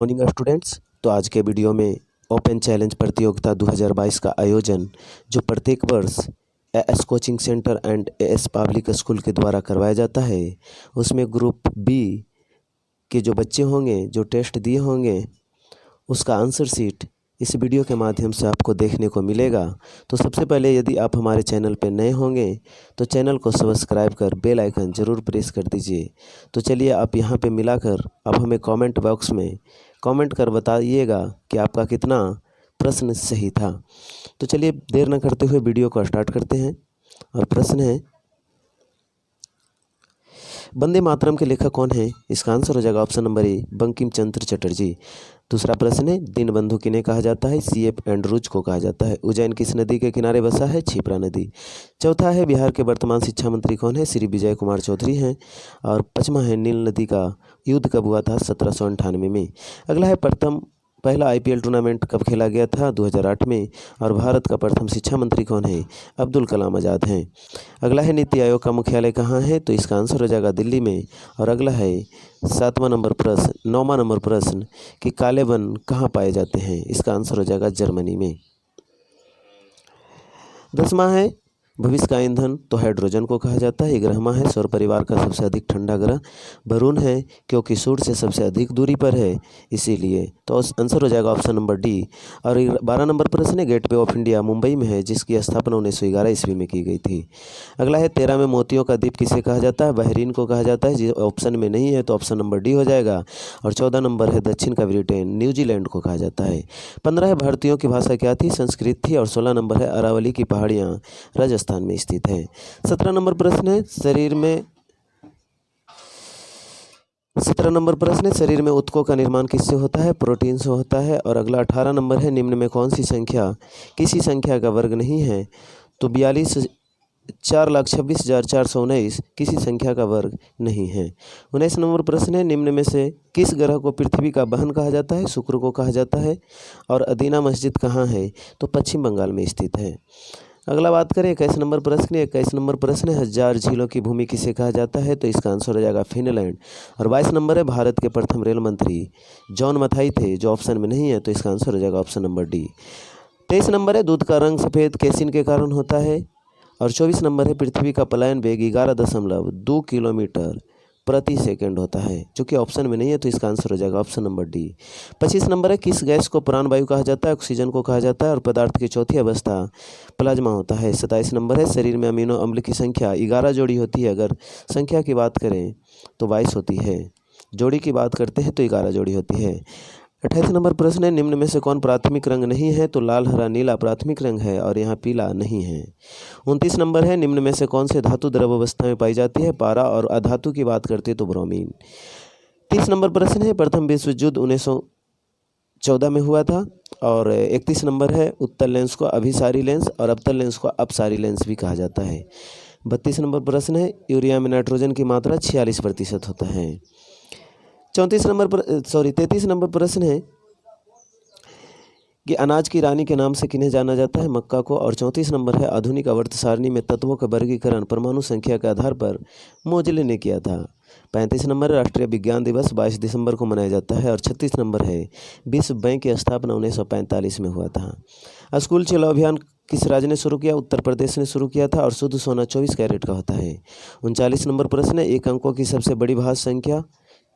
Morning students. तो आज के वीडियो में ओपन चैलेंज प्रतियोगिता 2022 का आयोजन जो प्रत्येक वर्ष as coaching centre and as public school के द्वारा करवाया जाता है, उसमें ग्रुप बी के जो बच्चे होंगे जो टेस्ट दिए होंगे उसका आंसर शीट इस वीडियो के माध्यम से आपको देखने को मिलेगा। तो सबसे पहले यदि आप हमारे चैनल पर नए होंगे तो चैनल को सब्सक्राइब कर बेल आइकन ज़रूर प्रेस कर दीजिए। तो चलिए आप यहाँ पे मिलाकर अब हमें कमेंट बॉक्स में कमेंट कर बताइएगा कि आपका कितना प्रश्न सही था। तो चलिए देर न करते हुए वीडियो को स्टार्ट करते हैं। और प्रश्न है, वंदे मातरम के लेखक कौन है? इसका आंसर हो जाएगा option number A, Bankim Chandra Chatterjee. दूसरा प्रश्न है, दीनबंधु किन्हें कहा जाता है? सीएफ एंड्रूज को कहा जाता है। उज्जैन किस नदी के किनारे बसा है? क्षिप्रा नदी। चौथा है, बिहार के वर्तमान शिक्षा मंत्री कौन है? श्री विजय कुमार चौधरी हैं। और पाँचवा है, नील नदी का युद्ध कब हुआ था? 1798 में। अगला है, पहला आईपीएल टूर्नामेंट कब खेला गया था? 2008 में। और भारत का प्रथम शिक्षा मंत्री कौन है? अब्दुल कलाम आज़ाद हैं। अगला है, नीति आयोग का मुख्यालय कहाँ है? तो इसका आंसर हो जाएगा दिल्ली में। और अगला है 9वां नंबर प्रश्न कि काले वन कहाँ पाए जाते हैं? इसका आंसर हो जाएगा जर्मनी में। 10वां है, भविष्य का ईंधन तो हाइड्रोजन को कहा जाता है। 11वां है, सौर परिवार का सबसे अधिक ठंडा ग्रह वरुण है, क्योंकि सूर्य से सबसे अधिक दूरी पर है इसीलिए। तो आंसर हो जाएगा ऑप्शन नंबर डी। और 12 नंबर प्रश्न है, गेटवे ऑफ इंडिया मुंबई में है, जिसकी स्थापना 1911 ईस्वी में की गई थी। अगला है, 13 में मोतियों का द्वीप किसे कहा जाता है? बहरीन को कहा जाता है। जो ऑप्शन में नहीं है तो ऑप्शन नंबर डी हो जाएगा। और 14 नंबर है, दक्षिण का ब्रिटेन न्यूजीलैंड को कहा जाता है। 15 है, भारतीयों की भाषा क्या थी? संस्कृत थी। और 16 नंबर है, अरावली की पहाड़ियाँ राजस्थान में स्थित है। 17 नंबर प्रश्न है, शरीर में ऊतकों का निर्माण किससे होता है? प्रोटीन से होता है। और अगला 18 नंबर है, निम्न में कौन सी संख्या किसी संख्या का वर्ग नहीं है? तो 4,26,419 किसी संख्या का वर्ग नहीं है। 19 नंबर प्रश्न है, निम्न में से किस ग्रह को पृथ्वी का बहन कहा जाता है? शुक्र को कहा जाता है। और अदीना मस्जिद कहाँ है? तो पश्चिम बंगाल में स्थित है। अगला बात करें 21 नंबर प्रश्न। 21 नंबर प्रश्न है, हजार झीलों की भूमि किसे कहा जाता है? तो इसका आंसर हो जाएगा फिनलैंड। और 22 नंबर है, भारत के प्रथम रेल मंत्री जॉन मथाई थे, जो ऑप्शन में नहीं है तो इसका आंसर हो जाएगा ऑप्शन नंबर डी। 23 नंबर है, दूध का रंग सफ़ेद केसिन के कारण होता है। और 24 नंबर है, पृथ्वी का पलायन वेग 11.2 किलोमीटर प्रति सेकंड होता है, जो कि ऑप्शन में नहीं है तो इसका आंसर हो जाएगा ऑप्शन नंबर डी। 25 नंबर है, किस गैस को प्राणवायु कहा जाता है? ऑक्सीजन को कहा जाता है। और पदार्थ की चौथी अवस्था प्लाज्मा होता है। 27 नंबर है, शरीर में अमीनो अम्ल की संख्या 11 जोड़ी होती है। अगर संख्या की बात करें तो 22 होती है, जोड़ी की बात करते हैं तो 11 जोड़ी होती है। 28 नंबर प्रश्न है, निम्न में से कौन प्राथमिक रंग नहीं है? तो लाल हरा नीला प्राथमिक रंग है और यहाँ पीला नहीं है। 29 नंबर है, निम्न में से कौन से धातु द्रव अवस्था में पाई जाती है? पारा। और अधातु की बात करते हैं तो ब्रोमीन। 30 नंबर प्रश्न है, प्रथम विश्व युद्ध 1914 में हुआ था। और 31 नंबर है, उत्तल लेंस को अभिसारी लेंस और अवतल लेंस को अपसारी लेंस भी कहा जाता है। 32 नंबर प्रश्न है, यूरिया में नाइट्रोजन की मात्रा 46% होता है। 33 नंबर प्रश्न है कि अनाज की रानी के नाम से किन्हें जाना जाता है? मक्का को। और 34 नंबर है, आधुनिक आवर्त सारणी में तत्वों का वर्गीकरण परमाणु संख्या के आधार पर मोजले ने किया था। 35 नंबर है, राष्ट्रीय विज्ञान दिवस 22 दिसंबर को मनाया जाता है। और 36 नंबर है, विश्व बैंक की स्थापना 1945 में हुआ था। स्कूल चलो अभियान किस राज्य ने शुरू किया? उत्तर प्रदेश ने शुरू किया था। और शुद्ध सोना 24 कैरेट का होता है। 39 नंबर प्रश्न है, एक अंकों की सबसे बड़ी भाज्य संख्या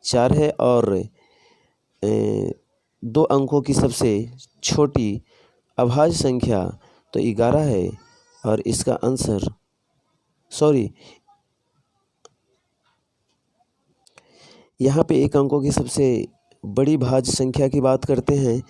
4 है। और 2 अंकों की सबसे छोटी अभाज्य संख्या तो 11 है। और इसका आंसर यहाँ पे 1 अंकों की सबसे बड़ी भाज्य संख्या की बात करते हैं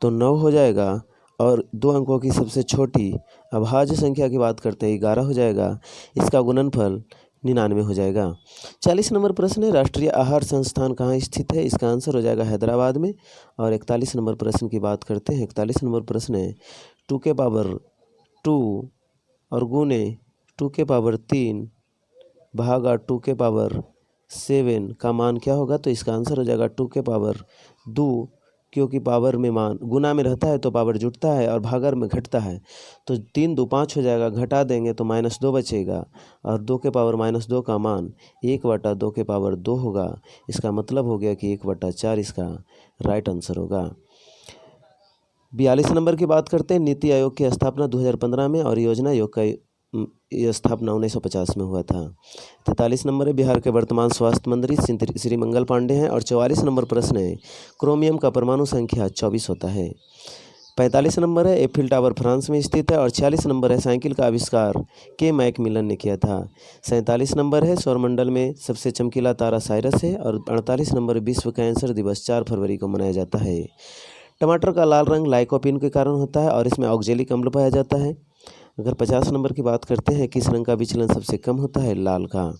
तो 9 हो जाएगा। और 2 अंकों की सबसे छोटी अभाज्य संख्या की बात करते हैं 11 हो जाएगा। इसका गुणनफल 99 हो जाएगा। 40 नंबर प्रश्न है, राष्ट्रीय आहार संस्थान कहाँ स्थित है? इसका आंसर हो जाएगा हैदराबाद में। और 41 नंबर प्रश्न की बात करते हैं। 41 नंबर प्रश्न है, 2 के पावर 2 और गुने 2 के पावर 3 भागा 2 के पावर 7 का मान क्या होगा? तो इसका आंसर हो जाएगा 2 के पावर 2 क्योंकि पावर में मान गुना में रहता है तो पावर जुटता है और भागर में घटता है। तो 3 2 5 हो जाएगा, घटा देंगे तो -2 बचेगा और 2 के पावर -2 का मान 1/2 के पावर 2 होगा। इसका मतलब हो गया कि 1/4 इसका राइट आंसर होगा। 42 नंबर की बात करते हैं। नीति आयोग की स्थापना 2015 में और योजना आयोग का ये स्थापना 1950 में हुआ था। 43 नंबर है। बिहार के वर्तमान स्वास्थ्य मंत्री श्री मंगल पांडे हैं। और 44 नंबर प्रश्न है। क्रोमियम का परमाणु संख्या 24 होता है। 45 नंबर है। एफिल टावर फ्रांस में स्थित है। और 46 नंबर है। साइकिल का आविष्कार के मैकमिलन ने किया था। 47 नंबर है। सौरमंडल में सबसे चमकीला तारा साइरस है। और 48 नंबर विश्व कैंसर दिवस 4 फरवरी को मनाया जाता है। टमाटर का लाल रंग लाइकोपीन के कारण होता है और इसमें ऑक्जेलिक अम्ल पाया जाता है। अगर 50 नंबर की बात करते हैं, किस रंग का विचलन सबसे कम होता है? लाल का।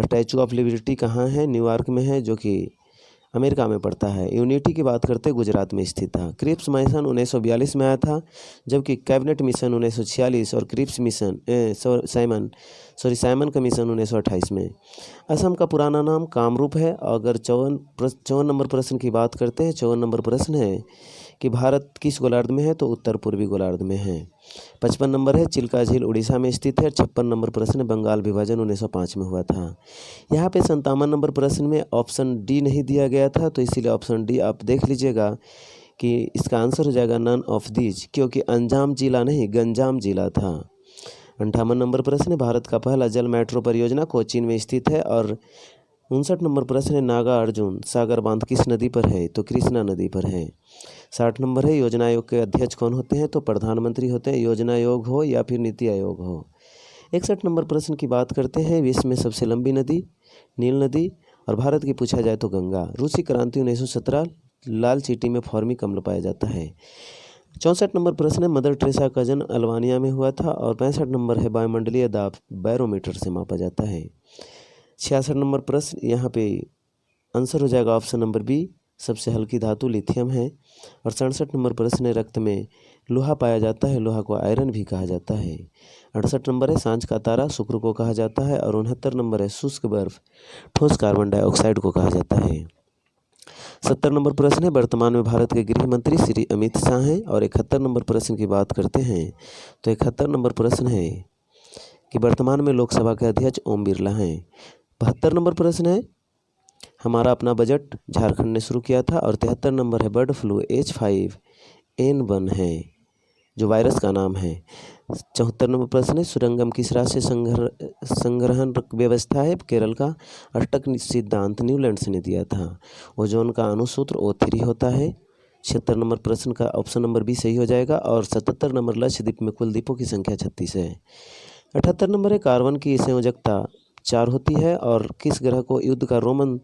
स्टैचू ऑफ लिबर्टी कहाँ है? न्यूयॉर्क में है, जो कि अमेरिका में पड़ता है। यूनिटी की बात करते हैं, गुजरात में स्थित था। क्रिप्स मिशन 1942 में आया था, जबकि कैबिनेट मिशन 1946 और क्रिप्स मिशन साइमन का मिशन 1928 में। असम का पुराना नाम कामरूप है। अगर 54 नंबर प्रश्न की बात करते हैं, 54 नंबर प्रश्न है कि भारत किस गोलार्ध में है? तो उत्तर पूर्वी गोलार्ध में है। 55 नंबर है। चिल्का झील उड़ीसा में स्थित है। 56 नंबर प्रश्न है। बंगाल विभाजन 1905 में हुआ था। यहाँ पे 57 नंबर प्रश्न में ऑप्शन डी नहीं दिया गया था, तो इसीलिए ऑप्शन डी आप देख लीजिएगा कि इसका आंसर हो जाएगा नन ऑफ दीज, क्योंकि अंजाम जिला नहीं गंजाम जिला था। 58 नंबर प्रश्न है। भारत का पहला जल मेट्रो परियोजना कोचीन में स्थित है। और 59 नंबर प्रश्न है। नागा अर्जुन सागर बांध किस नदी पर है? तो कृष्णा नदी पर है। 60 नंबर है। योजना आयोग के अध्यक्ष कौन होते हैं? तो प्रधानमंत्री होते हैं। योजना आयोग हो या फिर नीति आयोग हो। 61 नंबर प्रश्न की बात करते हैं। विश्व में सबसे लंबी नदी नील नदी, और भारत की पूछा जाए तो गंगा। रूसी क्रांति 1917, लाल चींटी में फॉर्मिक अम्ल पाया जाता है। 64 नंबर प्रश्न है। मदर टेरेसा का जन्म अल्बानिया में हुआ था। और 65 नंबर है। वायुमंडलीय दाब बैरोमीटर से मापा जाता है। 66 नंबर प्रश्न, यहाँ पे आंसर हो जाएगा ऑप्शन नंबर बी, सबसे हल्की धातु लिथियम है। और 67 नंबर प्रश्न है। रक्त में लोहा पाया जाता है, लोहा को आयरन भी कहा जाता है। 68 नंबर है। सांझ का तारा शुक्र को कहा जाता है। और 69 नंबर है। शुष्क बर्फ ठोस कार्बन डाइऑक्साइड को कहा जाता है। 70 नंबर प्रश्न है। वर्तमान में भारत के गृह मंत्री श्री अमित शाह हैं। और 71 नंबर प्रश्न की बात करते हैं, तो 71 नंबर प्रश्न है कि वर्तमान में लोकसभा के अध्यक्ष ओम बिरला हैं। 72 नंबर प्रश्न है। हमारा अपना बजट झारखंड ने शुरू किया था। और 73 नंबर है। बर्ड फ्लू H5N1 है, जो वायरस का नाम है। 74 नंबर प्रश्न है। सुरंगम किस राज्य से संग्रहण व्यवस्था है? केरल का। अष्टक सिद्धांत न्यूलैंड्स ने दिया था। ओजोन का अणुसूत्र O3 होता है। 76 नंबर प्रश्न का ऑप्शन नंबर बी सही हो जाएगा। और 77 नंबर लक्षद्वीप में कुल द्वीपों की संख्या 36 है। 78 नंबर है। कार्बन की संयोजकता 4 होती है। और किस ग्रह को युद्ध का रोमन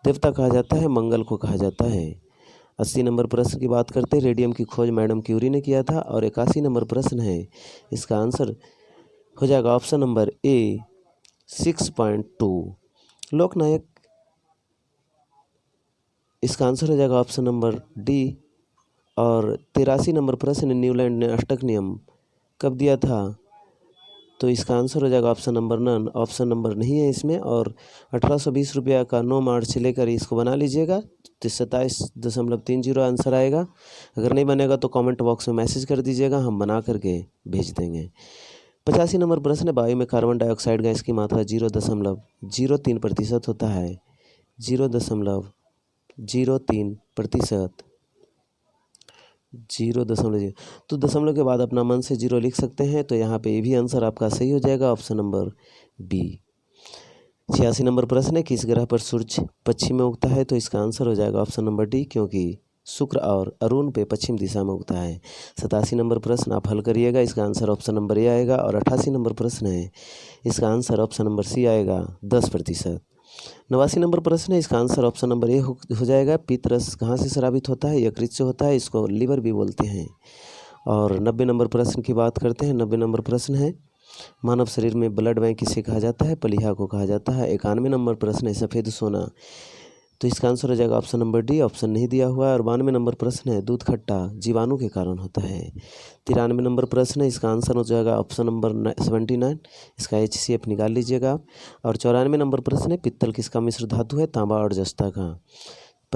देवता कहा जाता है? मंगल को कहा जाता है। 80 नंबर प्रश्न की बात करते हैं। रेडियम की खोज मैडम क्यूरी ने किया था। और 81 नंबर प्रश्न है। इसका आंसर हो जाएगा ऑप्शन नंबर ए 6.2 लोकनायक। इसका आंसर हो जाएगा ऑप्शन नंबर डी। और 83 नंबर प्रश्न, न्यूलैंड ने अष्टक नियम कब दिया था? तो इसका आंसर हो जाएगा option number none, option number नहीं है इसमें। और 1820 रुपया का 9 मार्च लेकर इसको बना लीजिएगा, तो 27.30 आंसर आएगा। अगर नहीं बनेगा तो कमेंट बॉक्स में मैसेज कर दीजिएगा, हम बना करके भेज देंगे। 85 नंबर प्रश्न है। वायु में कार्बन डाइऑक्साइड गैस की मात्रा 0.03% होता है। 0.03%। 0.0 तो दशमलव के बाद अपना मन से 0 लिख सकते हैं। तो यहाँ पे ये भी आंसर आपका सही हो जाएगा, ऑप्शन नंबर बी। 86 नंबर प्रश्न है। किस ग्रह पर सूर्य पश्चिम में उगता है? तो इसका आंसर हो जाएगा ऑप्शन नंबर डी, क्योंकि शुक्र और अरुण पे पश्चिम दिशा में उगता है। 87 नंबर प्रश्न आप हल करिएगा, इसका आंसर ऑप्शन नंबर ए आएगा। और 88 नंबर प्रश्न है, इसका आंसर ऑप्शन नंबर सी आएगा 10%। 89 नंबर प्रश्न है। इसका आंसर ऑप्शन नंबर ए हो जाएगा। पित्तरस कहाँ से स्रावित होता है? यकृत से होता है, इसको लीवर भी बोलते हैं। और 90 नंबर प्रश्न की बात करते हैं। 90 नंबर प्रश्न है। मानव शरीर में ब्लड बैंक किसे कहा जाता है? प्लीहा को कहा जाता है। 91 नंबर प्रश्न है। सफ़ेद सोना, तो इसका आंसर हो जाएगा ऑप्शन नंबर डी, ऑप्शन नहीं दिया हुआ है। और 92 नंबर प्रश्न है। दूध खट्टा जीवाणु के कारण होता है। 93 नंबर प्रश्न है। इसका आंसर हो जाएगा ऑप्शन नंबर 79, इसका HCF निकाल लीजिएगा आप। और 94 नंबर प्रश्न है। पित्तल किसका मिश्र धातु है? तांबा और जस्ता का।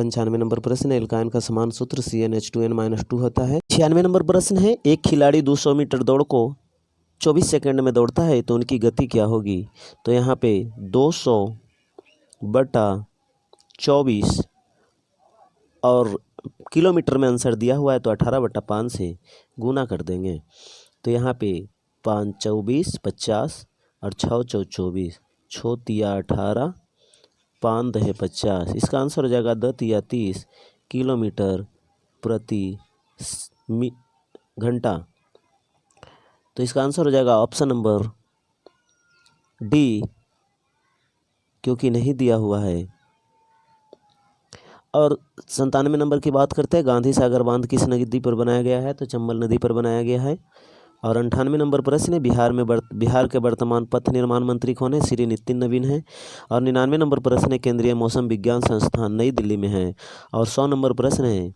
95 नंबर प्रश्न है, एल्काइन का समान सूत्र CnH2n-2 होता है। 96 नंबर प्रश्न है, एक खिलाड़ी 200 मीटर दौड़ को 24 सेकंड में दौड़ता है तो उनकी गति क्या होगी। तो यहाँ पे 200/24 और किलोमीटर में आंसर दिया हुआ है तो 18/5 से गुना कर देंगे। तो यहाँ पे 5 24 50 और 6 4 24, 6 तिया 18, 5 दहे 50। इसका आंसर हो जाएगा 10 या 30 किलोमीटर प्रति घंटा। तो इसका आंसर हो जाएगा ऑप्शन नंबर डी, क्योंकि नहीं दिया हुआ है। और 97 नंबर की बात करते हैं, गांधी सागर बांध किस नदी पर बनाया गया है। तो चंबल नदी पर बनाया गया है। और 98 नंबर प्रश्न है, बिहार के वर्तमान पथ निर्माण मंत्री कौन है। श्री नितिन नवीन है। और 99 नंबर प्रश्न है, केंद्रीय मौसम विज्ञान संस्थान नई दिल्ली में है। और 100 नंबर प्रश्न है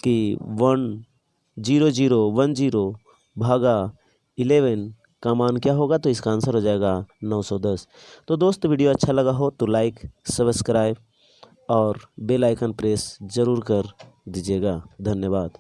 कि 100/11 का मान क्या होगा। तो इसका आंसर हो जाएगा 910। तो दोस्त वीडियो अच्छा लगा हो तो लाइक, सब्सक्राइब और बेल आइकन प्रेस ज़रूर कर दीजिएगा। धन्यवाद।